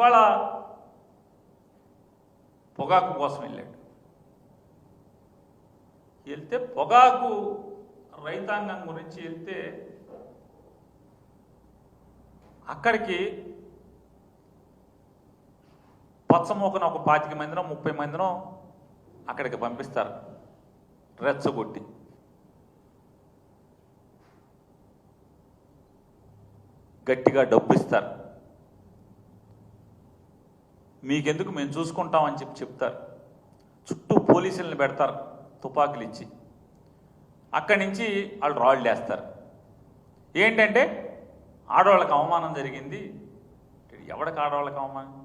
ఇవాళ పొగాకు కోసం వెళ్ళాడు. వెళ్తే పొగాకు రైతాంగం గురించి వెళ్తే అక్కడికి పచ్చమోకన ఒక 25 మందినో 30 మందినో అక్కడికి పంపిస్తారు రెచ్చగొట్టి. గట్టిగా డబ్బు ఇస్తారు. మీకెందుకు మేము చూసుకుంటామని చెప్తారు. చుట్టూ పోలీసులను పెడతారు తుపాకులు ఇచ్చి. అక్కడి నుంచి వాళ్ళు రాళ్ళు వేస్తారు. ఏంటంటే ఆడవాళ్ళకి అవమానం జరిగింది. ఎవడికి ఆడవాళ్ళకి అవమానం?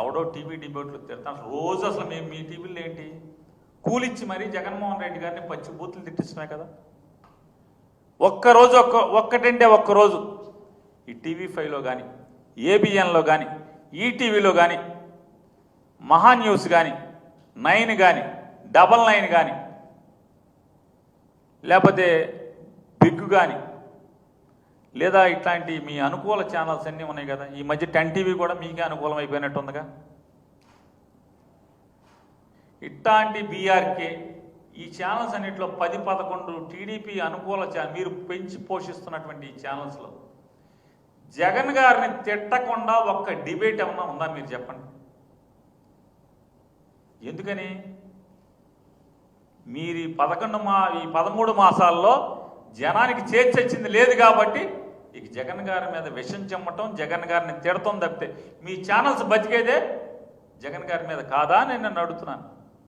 ఎవడో టీవీ డిబేట్లు తిడతాను రోజు. అసలు మేము మీ టీవీలో ఏంటి కూలిచ్చి మరీ జగన్మోహన్ రెడ్డి గారిని పచ్చి బూతులు తిట్టిస్తున్నాయి కదా. ఒక్కరోజు ఒక్కటంటే ఒక్కరోజు ఈ టీవీ5లో కానీ, ఏబిఎన్లో కానీ, ఈటీవీలో కానీ, మహా న్యూస్ కానీ, 9 కానీ, 99 కానీ, లేకపోతే బిగ్ కానీ, లేదా ఇట్లాంటి మీ అనుకూల ఛానల్స్ అన్నీ ఉన్నాయి కదా. ఈ మధ్య 10 టీవీ కూడా మీకే అనుకూలం అయిపోయినట్టుందిగా. ఇట్లాంటి బీఆర్కే ఈ ఛానల్స్ అన్నింటిలో 10-11 టీడీపీ అనుకూల మీరు పెంచి పోషిస్తున్నటువంటి ఈ ఛానల్స్లో జగన్ గారిని తిట్టకుండా ఒక్క డిబేట్ ఏమన్నా ఉందా మీరు చెప్పండి. ఎందుకని? మీరు ఈ 13 మాసాల్లో జనానికి చేర్చొచ్చింది లేదు కాబట్టి ఇక జగన్ గారి మీద విషం చెమ్మటం, జగన్ గారిని తిడతాం తప్పితే మీ ఛానల్స్ బతికేదే జగన్ గారి మీద కాదా అని నేను అడుగుతున్నాను.